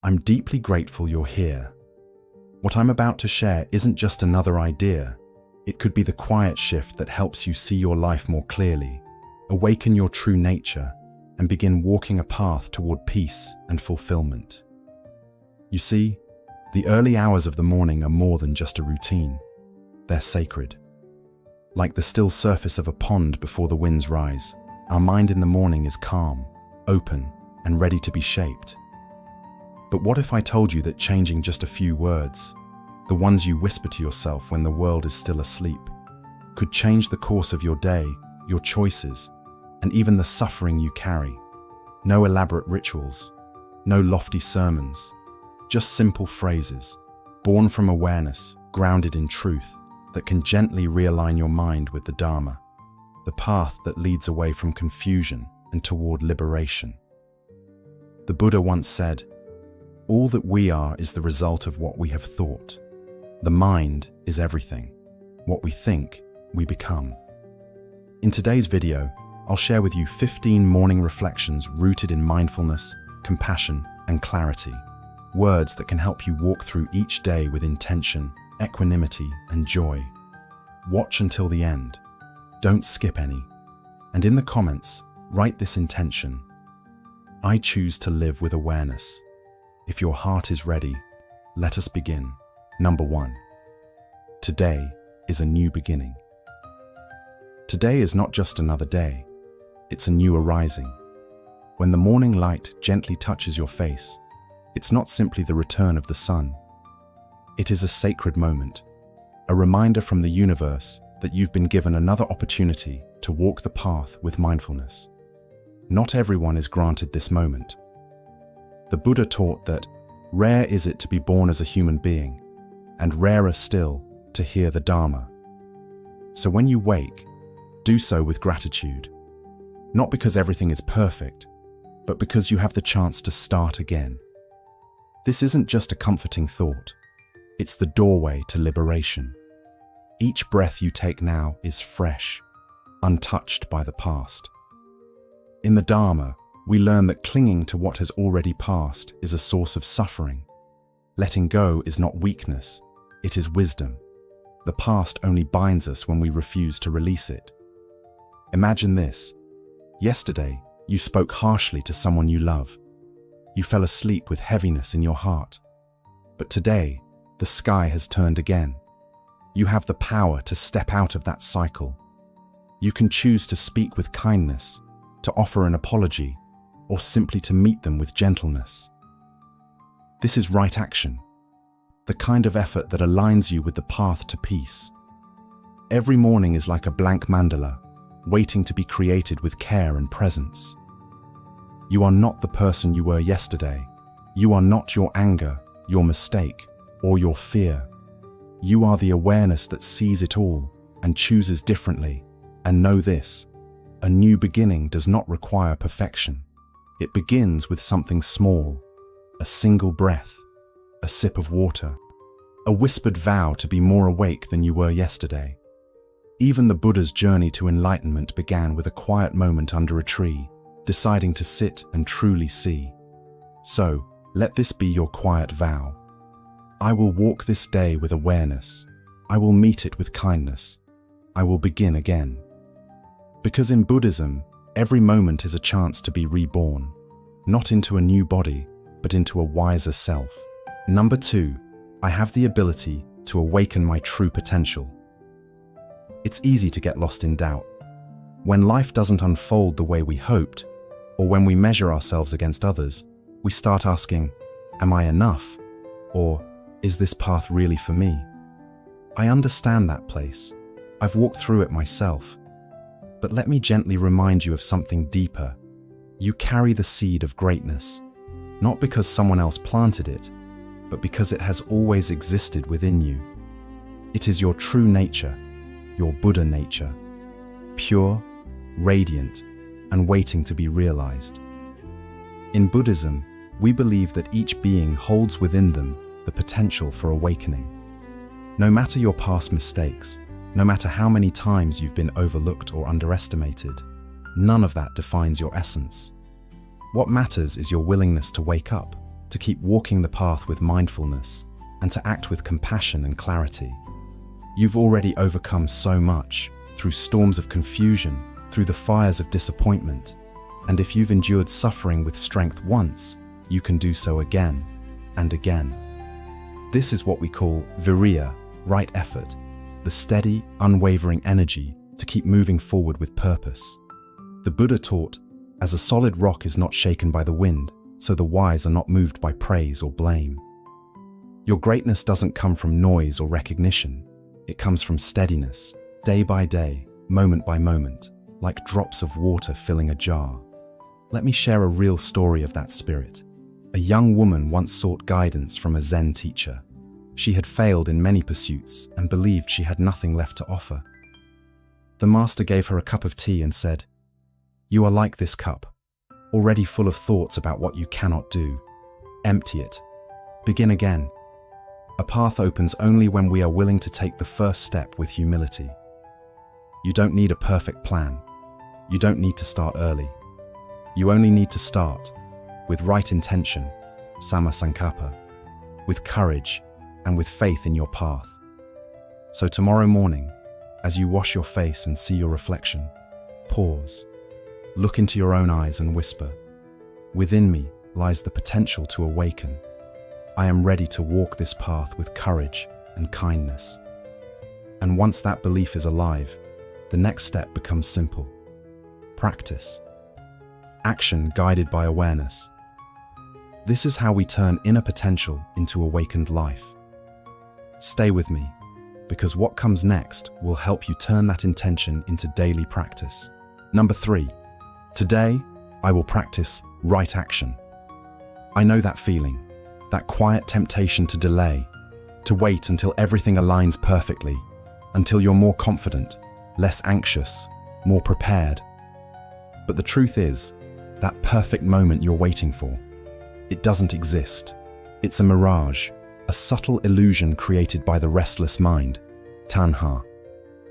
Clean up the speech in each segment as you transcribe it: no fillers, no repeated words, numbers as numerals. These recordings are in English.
I'm deeply grateful you're here. What I'm about to share isn't just another idea. It could be the quiet shift that helps you see your life more clearly, awaken your true nature, and begin walking a path toward peace and fulfillment. You see, the early hours of the morning are more than just a routine. They're sacred. Like the still surface of a pond before the winds rise, our mind in the morning is calm, open, and ready to be shaped. But what if I told you that changing just a few words, the ones you whisper to yourself when the world is still asleep, could change the course of your day, your choices, and even the suffering you carry? No elaborate rituals, no lofty sermons, just simple phrases, born from awareness, grounded in truth, that can gently realign your mind with the Dharma, the path that leads away from confusion and toward liberation. The Buddha once said, "All that we are is the result of what we have thought. The mind is everything. What we think, we become." In today's video, I'll share with you 15 morning reflections rooted in mindfulness, compassion, and clarity. Words that can help you walk through each day with intention, equanimity, and joy. Watch until the end. Don't skip any. And in the comments, write this intention: I choose to live with awareness. If your heart is ready, let us begin. Number 1. Today is a new beginning. Today is not just another day. It's a new arising. When the morning light gently touches your face, it's not simply the return of the sun. It is a sacred moment, a reminder from the universe that you've been given another opportunity to walk the path with mindfulness. Not everyone is granted this moment. The Buddha taught that rare is it to be born as a human being, and rarer still to hear the Dharma. So when you wake, do so with gratitude. Not because everything is perfect, but because you have the chance to start again. This isn't just a comforting thought. It's the doorway to liberation. Each breath you take now is fresh, untouched by the past. In the Dharma, we learn that clinging to what has already passed is a source of suffering. Letting go is not weakness, it is wisdom. The past only binds us when we refuse to release it. Imagine this. Yesterday, you spoke harshly to someone you love. You fell asleep with heaviness in your heart. But today, the sky has turned again. You have the power to step out of that cycle. You can choose to speak with kindness, to offer an apology, or simply to meet them with gentleness. This is right action, the kind of effort that aligns you with the path to peace. Every morning is like a blank mandala, waiting to be created with care and presence. You are not the person you were yesterday. You are not your anger, your mistake, or your fear. You are the awareness that sees it all and chooses differently. And know this, a new beginning does not require perfection. It begins with something small, a single breath, a sip of water, a whispered vow to be more awake than you were yesterday. Even the Buddha's journey to enlightenment began with a quiet moment under a tree, deciding to sit and truly see. So, let this be your quiet vow. I will walk this day with awareness. I will meet it with kindness. I will begin again. Because in Buddhism, every moment is a chance to be reborn, not into a new body, but into a wiser self. Number 2, I have the ability to awaken my true potential. It's easy to get lost in doubt. When life doesn't unfold the way we hoped, or when we measure ourselves against others, we start asking, am I enough? Or, is this path really for me? I understand that place. I've walked through it myself. But let me gently remind you of something deeper. You carry the seed of greatness, not because someone else planted it, but because it has always existed within you. It is your true nature, your Buddha nature, pure, radiant, and waiting to be realized. In Buddhism, we believe that each being holds within them the potential for awakening. No matter your past mistakes, no matter how many times you've been overlooked or underestimated, none of that defines your essence. What matters is your willingness to wake up, to keep walking the path with mindfulness, and to act with compassion and clarity. You've already overcome so much, through storms of confusion, through the fires of disappointment, and if you've endured suffering with strength once, you can do so again and again. This is what we call virya, right effort, the steady, unwavering energy to keep moving forward with purpose. The Buddha taught, as a solid rock is not shaken by the wind, so the wise are not moved by praise or blame. Your greatness doesn't come from noise or recognition. It comes from steadiness, day by day, moment by moment, like drops of water filling a jar. Let me share a real story of that spirit. A young woman once sought guidance from a Zen teacher. She had failed in many pursuits and believed she had nothing left to offer. The master gave her a cup of tea and said, "You are like this cup, already full of thoughts about what you cannot do. Empty it. Begin again." A path opens only when we are willing to take the first step with humility. You don't need a perfect plan. You don't need to start early. You only need to start with right intention, samma sankappa, with courage and with faith in your path. So tomorrow morning, as you wash your face and see your reflection, pause, look into your own eyes and whisper, "Within me lies the potential to awaken. I am ready to walk this path with courage and kindness." And once that belief is alive, the next step becomes simple. Practice. Action guided by awareness. This is how we turn inner potential into awakened life. Stay with me, because what comes next will help you turn that intention into daily practice. Number 3, today I will practice right action. I know that feeling, that quiet temptation to delay, to wait until everything aligns perfectly, until you're more confident, less anxious, more prepared. But the truth is, that perfect moment you're waiting for, it doesn't exist. It's a mirage, a subtle illusion created by the restless mind, tanha,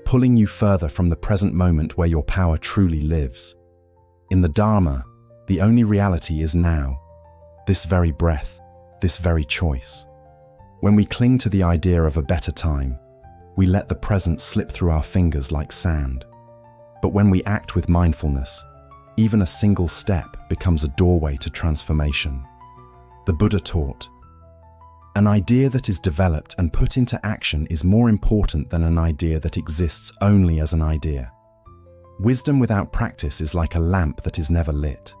pulling you further from the present moment where your power truly lives. In the Dharma, the only reality is now, this very breath, this very choice. When we cling to the idea of a better time, we let the present slip through our fingers like sand. But when we act with mindfulness, even a single step becomes a doorway to transformation. The Buddha taught, "An idea that is developed and put into action is more important than an idea that exists only as an idea." Wisdom without practice is like a lamp that is never lit.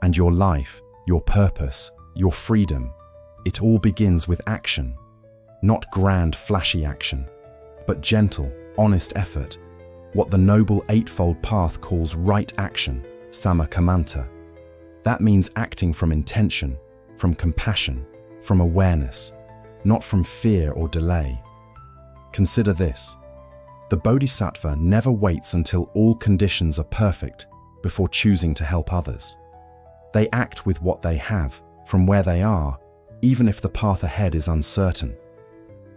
And your life, your purpose, your freedom, it all begins with action. Not grand, flashy action, but gentle, honest effort. What the Noble Eightfold Path calls right action, sammakamanta. That means acting from intention, from compassion, from awareness, not from fear or delay. Consider this. The Bodhisattva never waits until all conditions are perfect before choosing to help others. They act with what they have, from where they are, even if the path ahead is uncertain.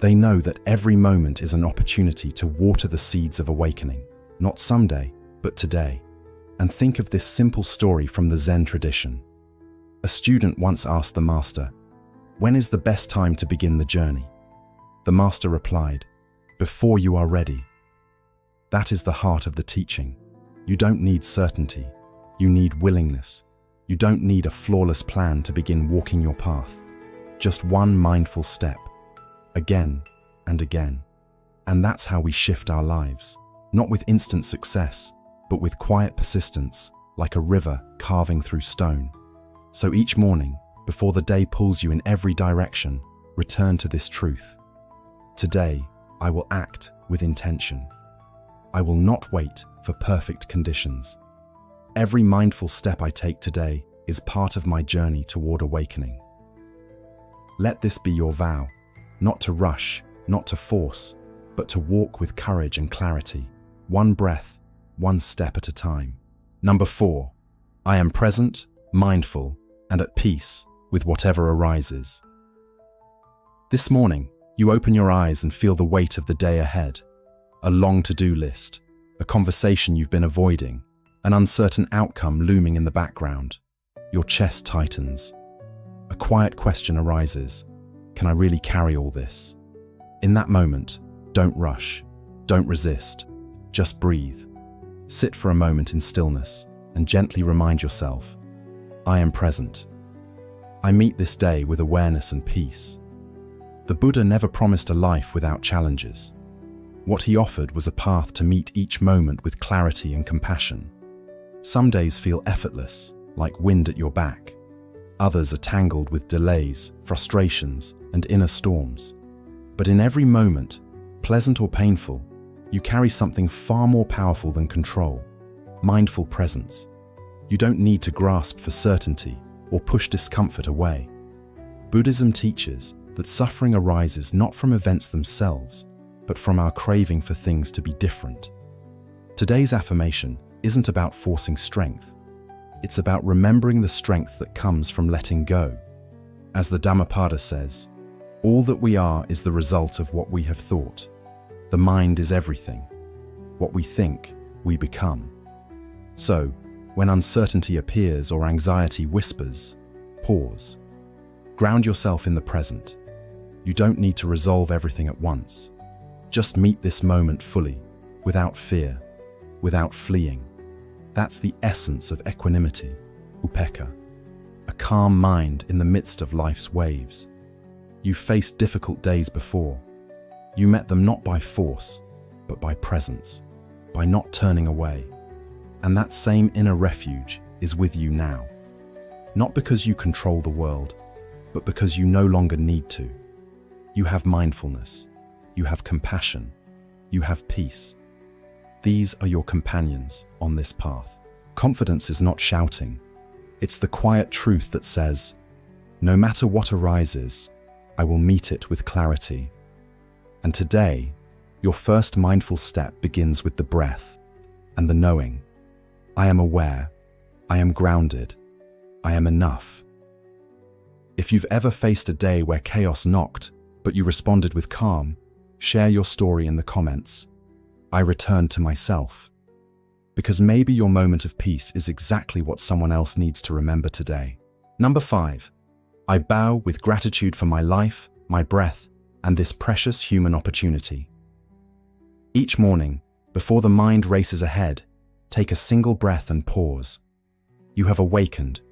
They know that every moment is an opportunity to water the seeds of awakening, not someday, but today. And think of this simple story from the Zen tradition. A student once asked the master, "When is the best time to begin the journey?" The master replied, "Before you are ready." That is the heart of the teaching. You don't need certainty. You need willingness. You don't need a flawless plan to begin walking your path. Just one mindful step, again and again. And that's how we shift our lives, not with instant success, but with quiet persistence, like a river carving through stone. So each morning, before the day pulls you in every direction, return to this truth. Today, I will act with intention. I will not wait for perfect conditions. Every mindful step I take today is part of my journey toward awakening. Let this be your vow, not to rush, not to force, but to walk with courage and clarity, one breath, one step at a time. Number 4, I am present, mindful, and at peace with whatever arises. This morning, you open your eyes and feel the weight of the day ahead. A long to-do list, a conversation you've been avoiding, an uncertain outcome looming in the background. Your chest tightens. a quiet question arises. Can I really carry all this? In that moment, don't rush, don't resist, just breathe. Sit for a moment in stillness and gently remind yourself, I am present. I meet this day with awareness and peace. The Buddha never promised a life without challenges. What he offered was a path to meet each moment with clarity and compassion. Some days feel effortless, like wind at your back. Others are tangled with delays, frustrations, and inner storms. But in every moment, pleasant or painful, you carry something far more powerful than control: mindful presence. You don't need to grasp for certainty or push discomfort away. Buddhism teaches that suffering arises not from events themselves, but from our craving for things to be different. Today's affirmation isn't about forcing strength. It's about remembering the strength that comes from letting go. As the Dhammapada says, all that we are is the result of what we have thought. The mind is everything. What we think, we become. So, when uncertainty appears or anxiety whispers, pause. Ground yourself in the present. You don't need to resolve everything at once. Just meet this moment fully, without fear, without fleeing. That's the essence of equanimity, upekkha, a calm mind in the midst of life's waves. You've faced difficult days before. You met them not by force, but by presence, by not turning away. And that same inner refuge is with you now. Not because you control the world, but because you no longer need to. You have mindfulness, you have compassion, you have peace. These are your companions on this path. Confidence is not shouting. It's the quiet truth that says, no matter what arises, I will meet it with clarity. And today, your first mindful step begins with the breath and the knowing. I am aware, I am grounded, I am enough. If you've ever faced a day where chaos knocked, but you responded with calm, share your story in the comments. I returned to myself. Because maybe your moment of peace is exactly what someone else needs to remember today. Number 5. I bow with gratitude for my life, my breath, and this precious human opportunity. Each morning, before the mind races ahead, take a single breath and pause. You have awakened.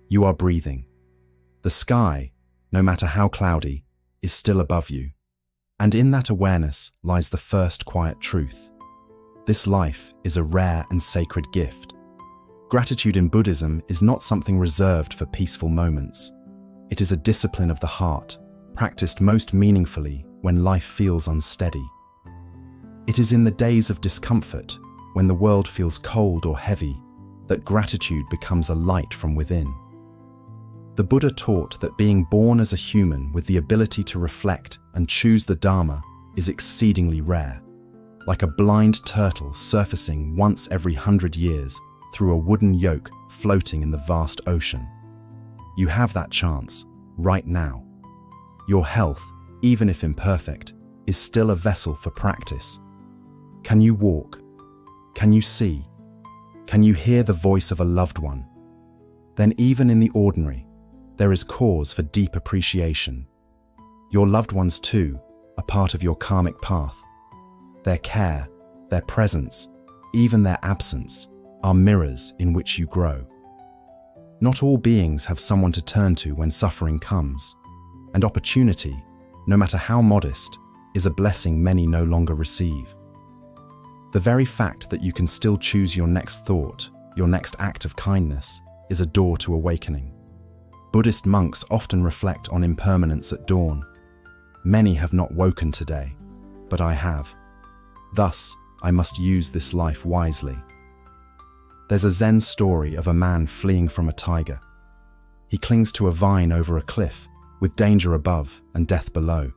You are breathing. The sky, no matter how cloudy, is still above you. And in that awareness lies the first quiet truth. This life is a rare and sacred gift. Gratitude in Buddhism is not something reserved for peaceful moments. It is a discipline of the heart, practiced most meaningfully when life feels unsteady. It is in the days of discomfort, when the world feels cold or heavy, that gratitude becomes a light from within. The Buddha taught that being born as a human with the ability to reflect and choose the Dharma is exceedingly rare, like a blind turtle surfacing once every 100 years through a wooden yoke floating in the vast ocean. You have that chance, right now. Your health, even if imperfect, is still a vessel for practice. Can you walk? Can you see? Can you hear the voice of a loved one? Then even in the ordinary, there is cause for deep appreciation. Your loved ones too are part of your karmic path. Their care, their presence, even their absence, are mirrors in which you grow. Not all beings have someone to turn to when suffering comes, and opportunity, no matter how modest, is a blessing many no longer receive. The very fact that you can still choose your next thought, your next act of kindness, is a door to awakening. Buddhist monks often reflect on impermanence at dawn. Many have not woken today, but I have. Thus, I must use this life wisely. There's a Zen story of a man fleeing from a tiger. He clings to a vine over a cliff, with danger above and death below.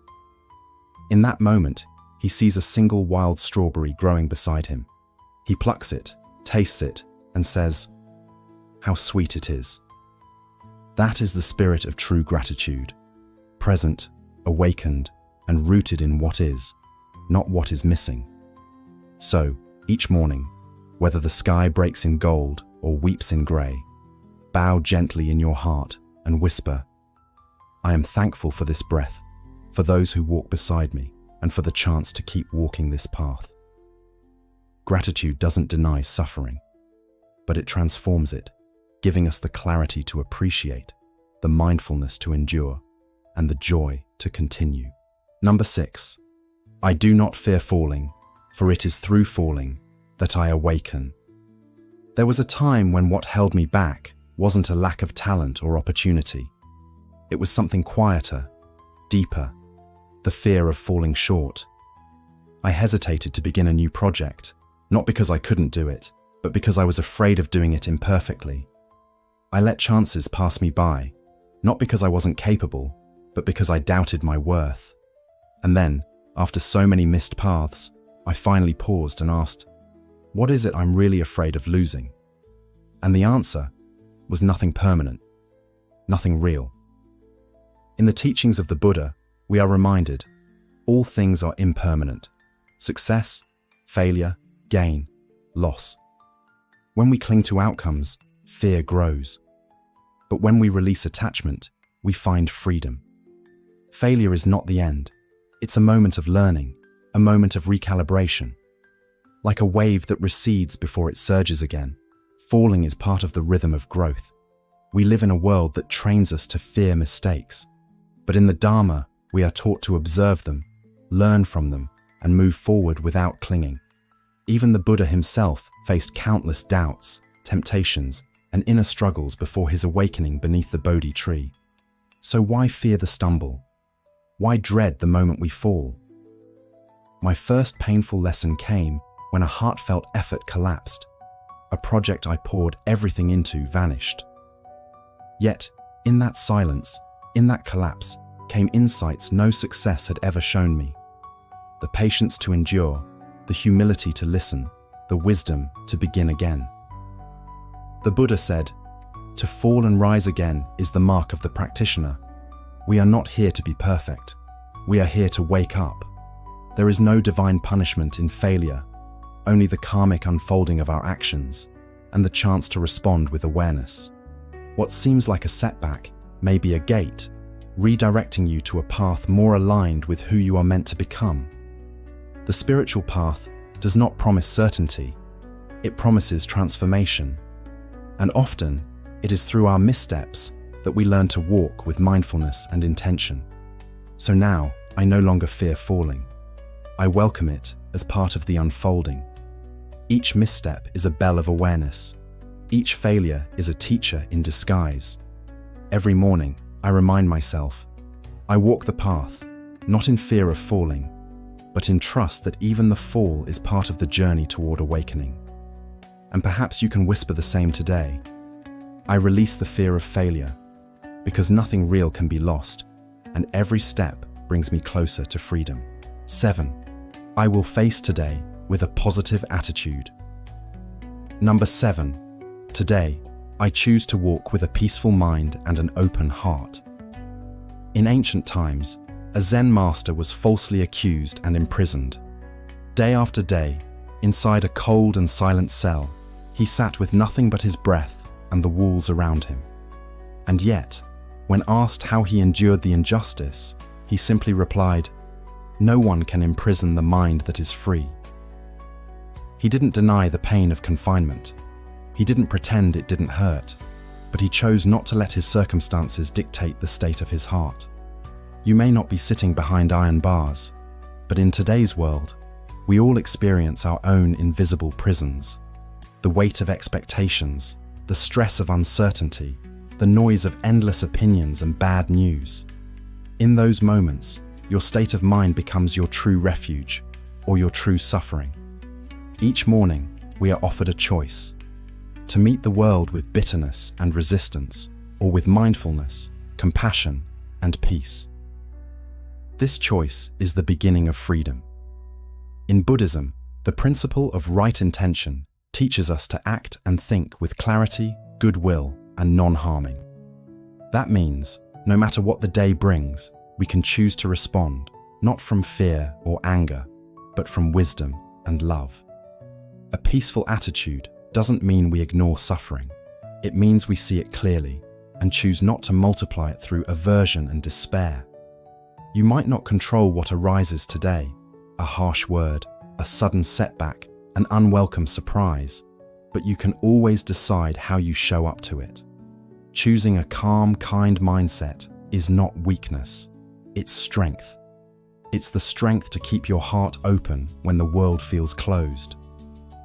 In that moment, he sees a single wild strawberry growing beside him. He plucks it, tastes it, and says, "How sweet it is." That is the spirit of true gratitude, present, awakened, and rooted in what is, not what is missing. So, each morning, whether the sky breaks in gold or weeps in grey, bow gently in your heart and whisper, I am thankful for this breath, for those who walk beside me, and for the chance to keep walking this path. Gratitude doesn't deny suffering, but it transforms it, giving us the clarity to appreciate, the mindfulness to endure, and the joy to continue. Number 6. I do not fear falling, for it is through falling that I awaken. There was a time when what held me back wasn't a lack of talent or opportunity. It was something quieter, deeper, the fear of falling short. I hesitated to begin a new project, not because I couldn't do it, but because I was afraid of doing it imperfectly. I let chances pass me by, not because I wasn't capable, but because I doubted my worth. And then, after so many missed paths, I finally paused and asked, what is it I'm really afraid of losing? And the answer was nothing permanent, nothing real. In the teachings of the Buddha, we are reminded, all things are impermanent. Success, failure, gain, loss. When we cling to outcomes, fear grows. But when we release attachment, we find freedom. Failure is not the end. It's a moment of learning, a moment of recalibration. Like a wave that recedes before it surges again, falling is part of the rhythm of growth. We live in a world that trains us to fear mistakes. But in the Dharma, we are taught to observe them, learn from them, and move forward without clinging. Even the Buddha himself faced countless doubts, temptations, and inner struggles before his awakening beneath the Bodhi tree. So why fear the stumble? Why dread the moment we fall? My first painful lesson came when a heartfelt effort collapsed. A project I poured everything into vanished. Yet, in that silence, in that collapse, came insights no success had ever shown me. The patience to endure, the humility to listen, the wisdom to begin again. The Buddha said, "To fall and rise again is the mark of the practitioner." We are not here to be perfect. We are here to wake up. There is no divine punishment in failure, only the karmic unfolding of our actions, and the chance to respond with awareness. What seems like a setback may be a gate, redirecting you to a path more aligned with who you are meant to become. The spiritual path does not promise certainty, it promises transformation. And often, it is through our missteps that we learn to walk with mindfulness and intention. So now, I no longer fear falling. I welcome it as part of the unfolding. Each misstep is a bell of awareness. Each failure is a teacher in disguise. Every morning, I remind myself, I walk the path, not in fear of falling, but in trust that even the fall is part of the journey toward awakening. And perhaps you can whisper the same today. I release the fear of failure, because nothing real can be lost, and every step brings me closer to freedom. 7. I will face today with a positive attitude. Number 7. Today, I choose to walk with a peaceful mind and an open heart. In ancient times, a Zen master was falsely accused and imprisoned. Day after day, inside a cold and silent cell, he sat with nothing but his breath and the walls around him. And yet, when asked how he endured the injustice, he simply replied, "No one can imprison the mind that is free." He didn't deny the pain of confinement. He didn't pretend it didn't hurt, but he chose not to let his circumstances dictate the state of his heart. You may not be sitting behind iron bars, but in today's world, we all experience our own invisible prisons. The weight of expectations, the stress of uncertainty, the noise of endless opinions and bad news. In those moments, your state of mind becomes your true refuge or your true suffering. Each morning, we are offered a choice: to meet the world with bitterness and resistance, or with mindfulness, compassion, and peace. This choice is the beginning of freedom. In Buddhism, the principle of right intention teaches us to act and think with clarity, goodwill, and non-harming. That means, no matter what the day brings, we can choose to respond, not from fear or anger, but from wisdom and love. A peaceful attitude doesn't mean we ignore suffering. It means we see it clearly and choose not to multiply it through aversion and despair. You might not control what arises today, a harsh word, a sudden setback, an unwelcome surprise, but you can always decide how you show up to it. Choosing a calm, kind mindset is not weakness, it's strength. It's the strength to keep your heart open when the world feels closed.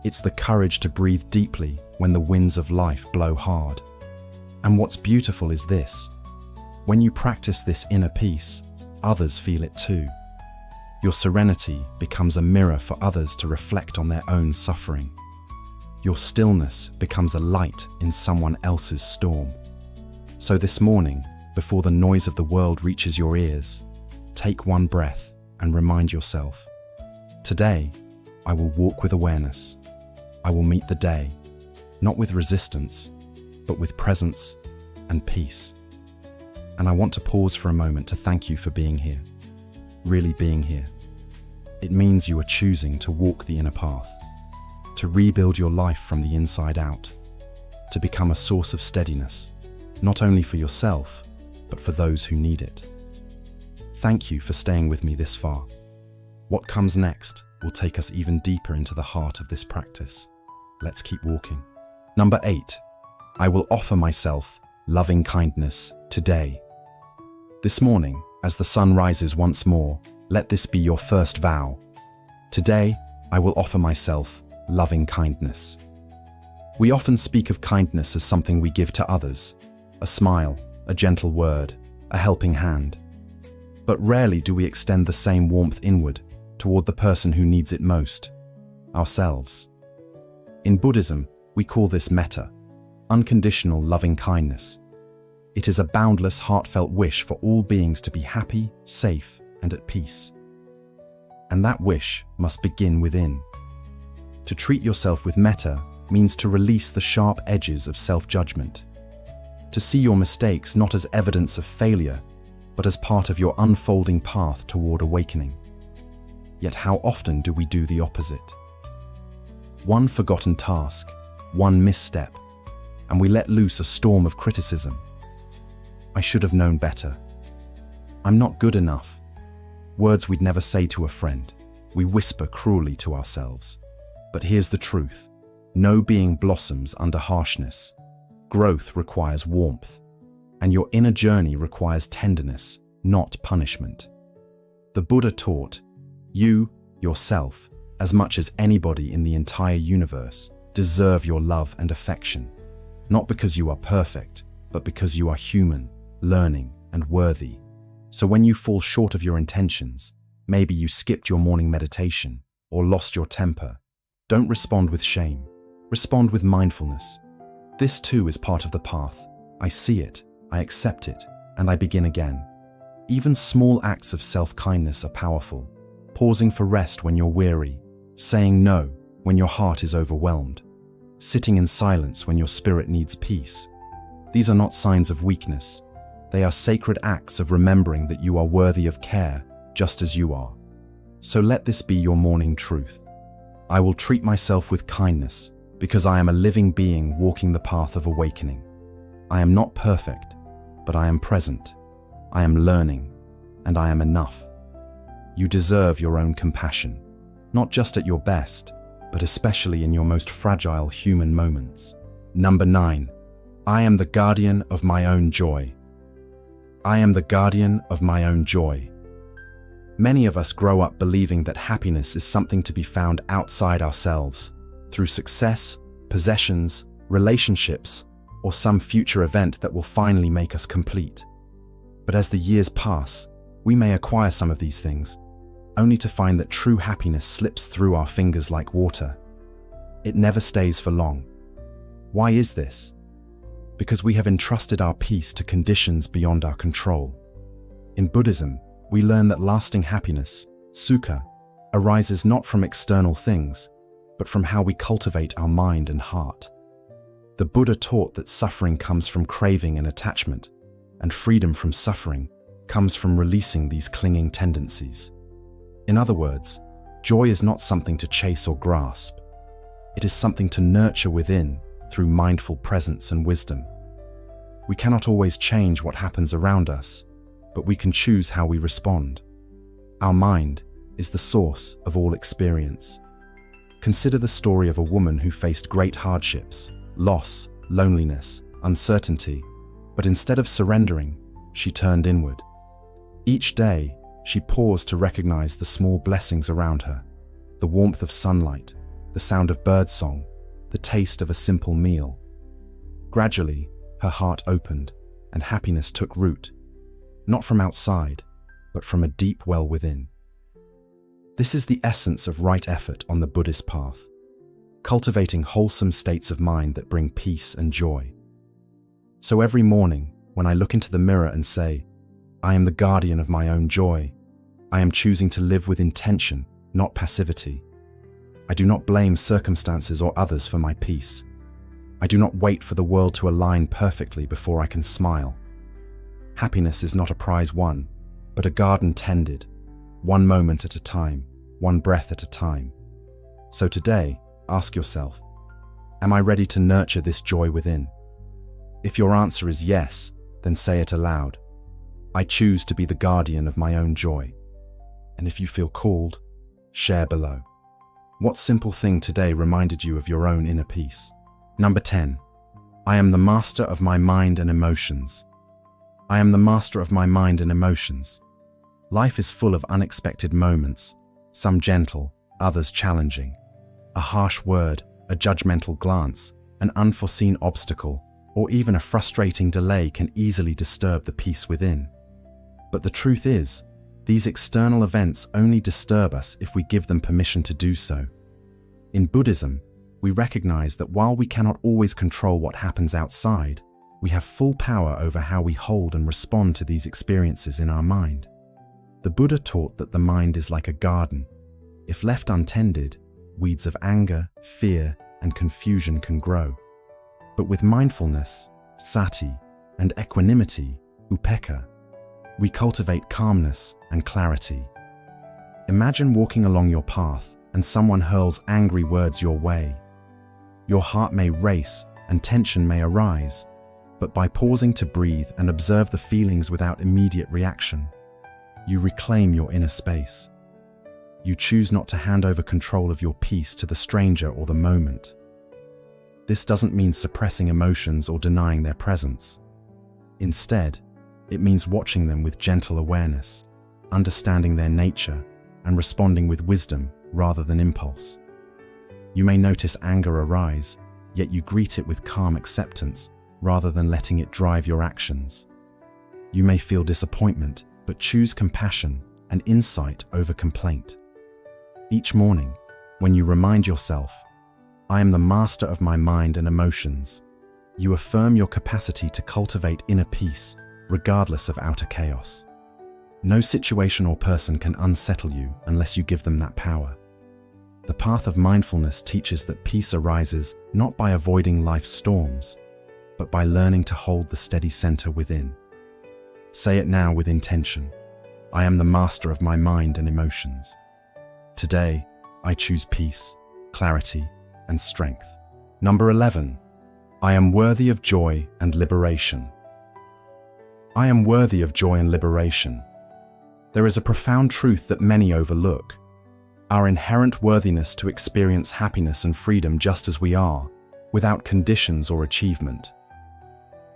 It's the courage to breathe deeply when the winds of life blow hard. And what's beautiful is this: when you practice this inner peace, others feel it too. Your serenity becomes a mirror for others to reflect on their own suffering. Your stillness becomes a light in someone else's storm. So this morning, before the noise of the world reaches your ears, take one breath and remind yourself, today, I will walk with awareness. I will meet the day, not with resistance, but with presence and peace. And I want to pause for a moment to thank you for being here, really being here. It means you are choosing to walk the inner path, to rebuild your life from the inside out, to become a source of steadiness, not only for yourself, but for those who need it. Thank you for staying with me this far. What comes next will take us even deeper into the heart of this practice. Let's keep walking. Number 8, I will offer myself loving kindness today. This morning, as the sun rises once more, let this be your first vow. Today, I will offer myself loving kindness. We often speak of kindness as something we give to others, a smile, a gentle word, a helping hand. But rarely do we extend the same warmth inward toward the person who needs it most, ourselves. In Buddhism, we call this metta, unconditional loving kindness. It is a boundless, heartfelt wish for all beings to be happy, safe, and at peace. And that wish must begin within. To treat yourself with metta means to release the sharp edges of self-judgment, to see your mistakes not as evidence of failure, but as part of your unfolding path toward awakening. Yet how often do we do the opposite? One forgotten task, one misstep, and we let loose a storm of criticism. I should have known better. I'm not good enough. Words we'd never say to a friend. We whisper cruelly to ourselves. But here's the truth. No being blossoms under harshness. Growth requires warmth. And your inner journey requires tenderness, not punishment. The Buddha taught, you, yourself, as much as anybody in the entire universe, deserve your love and affection. Not because you are perfect, but because you are human, learning, and worthy. So when you fall short of your intentions, maybe you skipped your morning meditation or lost your temper, don't respond with shame. Respond with mindfulness. This too is part of the path. I see it, I accept it, and I begin again. Even small acts of self-kindness are powerful. Pausing for rest when you're weary, saying no when your heart is overwhelmed, sitting in silence when your spirit needs peace. These are not signs of weakness. They are sacred acts of remembering that you are worthy of care, just as you are. So let this be your morning truth. I will treat myself with kindness because I am a living being walking the path of awakening. I am not perfect, but I am present. I am learning, and I am enough. You deserve your own compassion, not just at your best, but especially in your most fragile human moments. Number 9, I am the guardian of my own joy. I am the guardian of my own joy. Many of us grow up believing that happiness is something to be found outside ourselves, through success, possessions, relationships, or some future event that will finally make us complete. But as the years pass, we may acquire some of these things, only to find that true happiness slips through our fingers like water. It never stays for long. Why is this? Because we have entrusted our peace to conditions beyond our control. In Buddhism, we learn that lasting happiness, sukha, arises not from external things, but from how we cultivate our mind and heart. The Buddha taught that suffering comes from craving and attachment, and freedom from suffering comes from releasing these clinging tendencies. In other words, joy is not something to chase or grasp. It is something to nurture within through mindful presence and wisdom. We cannot always change what happens around us, but we can choose how we respond. Our mind is the source of all experience. Consider the story of a woman who faced great hardships, loss, loneliness, uncertainty, but instead of surrendering, she turned inward. Each day, she paused to recognize the small blessings around her, the warmth of sunlight, the sound of birdsong, the taste of a simple meal. Gradually, her heart opened, and happiness took root, not from outside, but from a deep well within. This is the essence of right effort on the Buddhist path, cultivating wholesome states of mind that bring peace and joy. So every morning, when I look into the mirror and say, I am the guardian of my own joy, I am choosing to live with intention, not passivity. I do not blame circumstances or others for my peace. I do not wait for the world to align perfectly before I can smile. Happiness is not a prize won, but a garden tended, one moment at a time, one breath at a time. So today, ask yourself, am I ready to nurture this joy within? If your answer is yes, then say it aloud. I choose to be the guardian of my own joy. And if you feel called, share below. What simple thing today reminded you of your own inner peace? Number 10. I am the master of my mind and emotions. I am the master of my mind and emotions. Life is full of unexpected moments, some gentle, others challenging. A harsh word, a judgmental glance, an unforeseen obstacle, or even a frustrating delay can easily disturb the peace within. But the truth is, these external events only disturb us if we give them permission to do so. In Buddhism, we recognize that while we cannot always control what happens outside, we have full power over how we hold and respond to these experiences in our mind. The Buddha taught that the mind is like a garden. If left untended, weeds of anger, fear, and confusion can grow. But with mindfulness, sati, and equanimity, upekkha, we cultivate calmness and clarity. Imagine walking along your path and someone hurls angry words your way. Your heart may race and tension may arise, but by pausing to breathe and observe the feelings without immediate reaction, you reclaim your inner space. You choose not to hand over control of your peace to the stranger or the moment. This doesn't mean suppressing emotions or denying their presence. Instead, it means watching them with gentle awareness, understanding their nature, and responding with wisdom rather than impulse. You may notice anger arise, yet you greet it with calm acceptance rather than letting it drive your actions. You may feel disappointment, but choose compassion and insight over complaint. Each morning, when you remind yourself, I am the master of my mind and emotions, you affirm your capacity to cultivate inner peace, regardless of outer chaos. No situation or person can unsettle you unless you give them that power. The path of mindfulness teaches that peace arises not by avoiding life's storms, but by learning to hold the steady center within. Say it now with intention. I am the master of my mind and emotions. Today, I choose peace, clarity, and strength. Number 11. I am worthy of joy and liberation. I am worthy of joy and liberation. There is a profound truth that many overlook. Our inherent worthiness to experience happiness and freedom just as we are, without conditions or achievement.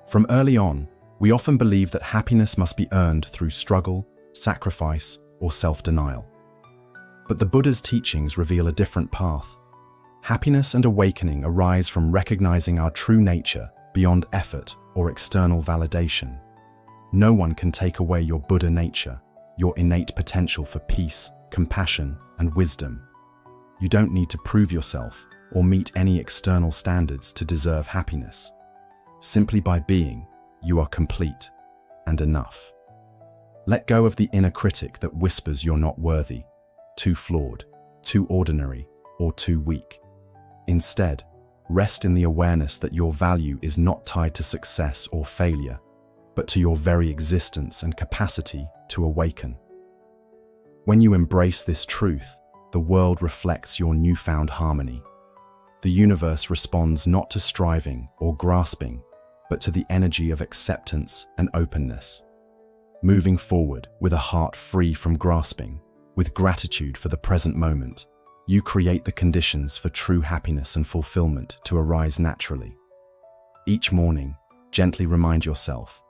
From early on, we often believe that happiness must be earned through struggle, sacrifice, or self-denial. But the Buddha's teachings reveal a different path. Happiness and awakening arise from recognizing our true nature beyond effort or external validation. No one can take away your Buddha nature, your innate potential for peace, compassion, and wisdom. You don't need to prove yourself or meet any external standards to deserve happiness. Simply by being, you are complete and enough. Let go of the inner critic that whispers you're not worthy, too flawed, too ordinary, or too weak. Instead, rest in the awareness that your value is not tied to success or failure, but to your very existence and capacity to awaken. When you embrace this truth, the world reflects your newfound harmony. The universe responds not to striving or grasping, but to the energy of acceptance and openness. Moving forward with a heart free from grasping, with gratitude for the present moment, you create the conditions for true happiness and fulfillment to arise naturally. Each morning, gently remind yourself,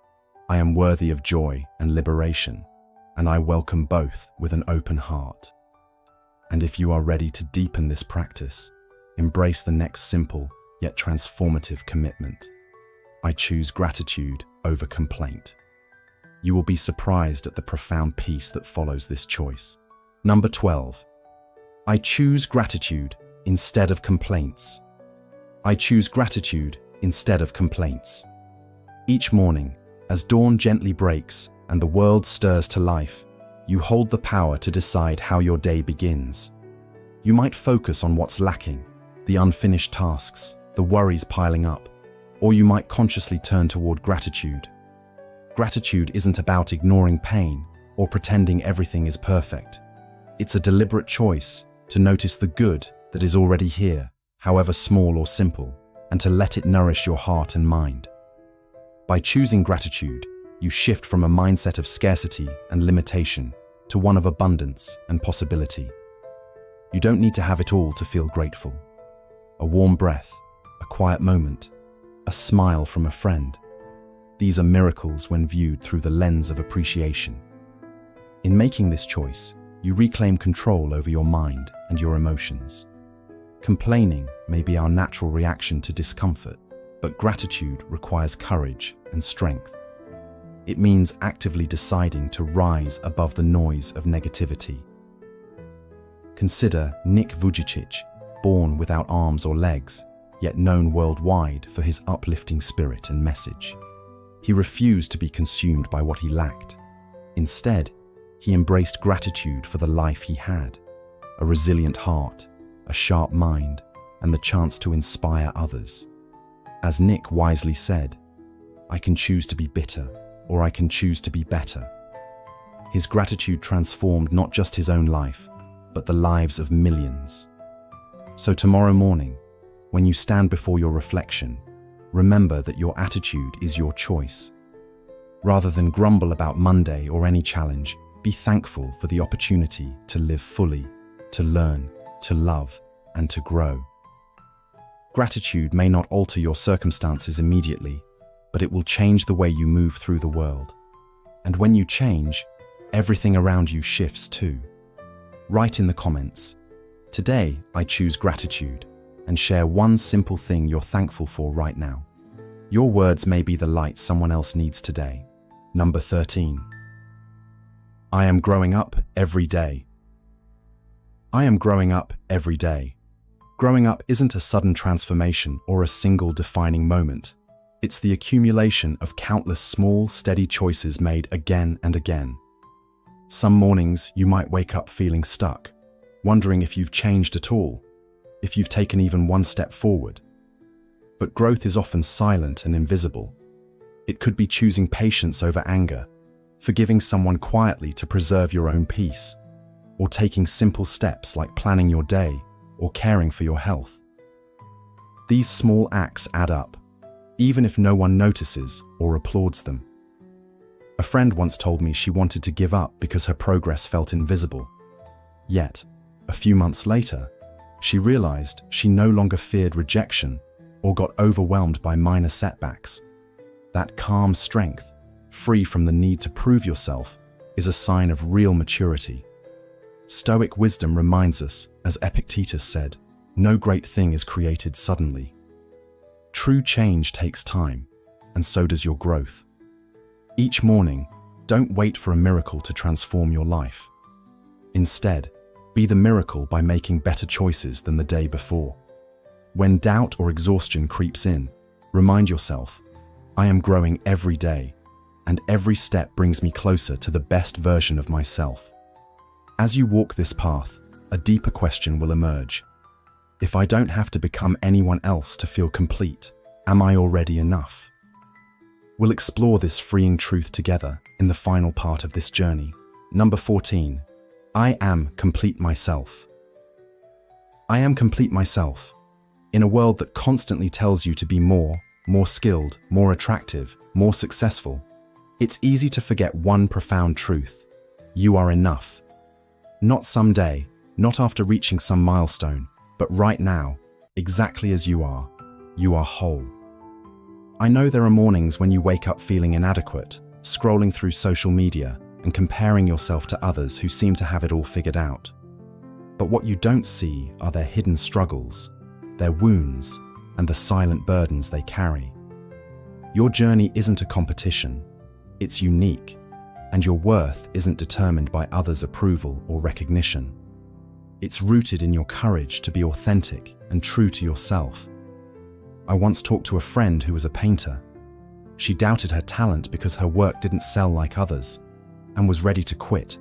I am worthy of joy and liberation, and I welcome both with an open heart. And if you are ready to deepen this practice, embrace the next simple yet transformative commitment. I choose gratitude over complaint. You will be surprised at the profound peace that follows this choice. Number 12. I choose gratitude instead of complaints. I choose gratitude instead of complaints. Each morning, as dawn gently breaks and the world stirs to life, you hold the power to decide how your day begins. You might focus on what's lacking, the unfinished tasks, the worries piling up, or you might consciously turn toward gratitude. Gratitude isn't about ignoring pain or pretending everything is perfect. It's a deliberate choice to notice the good that is already here, however small or simple, and to let it nourish your heart and mind. By choosing gratitude, you shift from a mindset of scarcity and limitation to one of abundance and possibility. You don't need to have it all to feel grateful. A warm breath, a quiet moment, a smile from a friend. These are miracles when viewed through the lens of appreciation. In making this choice, you reclaim control over your mind and your emotions. Complaining may be our natural reaction to discomfort, but gratitude requires courage and strength. It means actively deciding to rise above the noise of negativity. Consider Nick Vujicic, born without arms or legs, yet known worldwide for his uplifting spirit and message. He refused to be consumed by what he lacked. Instead, he embraced gratitude for the life he had, a resilient heart, a sharp mind, and the chance to inspire others. As Nick wisely said, I can choose to be bitter, or I can choose to be better. His gratitude transformed not just his own life, but the lives of millions. So tomorrow morning, when you stand before your reflection, remember that your attitude is your choice. Rather than grumble about Monday or any challenge, be thankful for the opportunity to live fully, to learn, to love, and to grow. Gratitude may not alter your circumstances immediately, but it will change the way you move through the world. And when you change, everything around you shifts too. Write in the comments, today I choose gratitude, and share one simple thing you're thankful for right now. Your words may be the light someone else needs today. Number 13. I am growing up every day. I am growing up every day. Growing up isn't a sudden transformation or a single defining moment. It's the accumulation of countless small, steady choices made again and again. Some mornings you might wake up feeling stuck, wondering if you've changed at all, if you've taken even one step forward. But growth is often silent and invisible. It could be choosing patience over anger, forgiving someone quietly to preserve your own peace, or taking simple steps like planning your day or caring for your health. These small acts add up, even if no one notices or applauds them. A friend once told me she wanted to give up because her progress felt invisible. Yet, a few months later, she realized she no longer feared rejection or got overwhelmed by minor setbacks. That calm strength, free from the need to prove yourself, is a sign of real maturity. Stoic wisdom reminds us, as Epictetus said, no great thing is created suddenly. True change takes time, and so does your growth. Each morning, don't wait for a miracle to transform your life. Instead, be the miracle by making better choices than the day before. When doubt or exhaustion creeps in, remind yourself, I am growing every day, and every step brings me closer to the best version of myself. As you walk this path, a deeper question will emerge. If I don't have to become anyone else to feel complete, am I already enough? We'll explore this freeing truth together in the final part of this journey. Number 14. I am complete myself. I am complete myself. In a world that constantly tells you to be more, more skilled, more attractive, more successful. It's easy to forget one profound truth. You are enough. Not someday, not after reaching some milestone, but right now, exactly as you are. You are whole. I know there are mornings when you wake up feeling inadequate, scrolling through social media and comparing yourself to others who seem to have it all figured out. But what you don't see are their hidden struggles, their wounds, and the silent burdens they carry. Your journey isn't a competition, it's unique, and your worth isn't determined by others' approval or recognition. It's rooted in your courage to be authentic and true to yourself. I once talked to a friend who was a painter. She doubted her talent because her work didn't sell like others, and was ready to quit.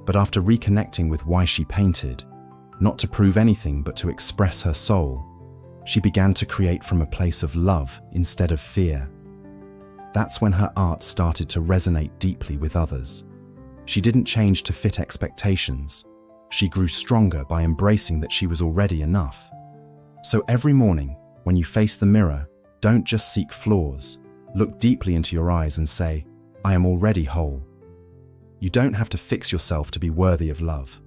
But after reconnecting with why she painted, not to prove anything but to express her soul, she began to create from a place of love instead of fear. That's when her art started to resonate deeply with others. She didn't change to fit expectations. She grew stronger by embracing that she was already enough. So every morning, when you face the mirror, don't just seek flaws. Look deeply into your eyes and say, I am already whole. You don't have to fix yourself to be worthy of love.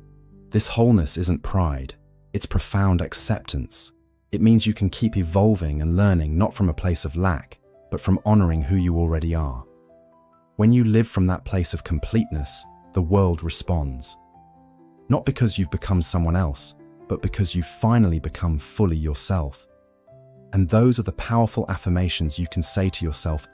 This wholeness isn't pride, it's profound acceptance. It means you can keep evolving and learning not from a place of lack, but from honoring who you already are. When you live from that place of completeness, the world responds. Not because you've become someone else, but because you've finally become fully yourself. And those are the powerful affirmations you can say to yourself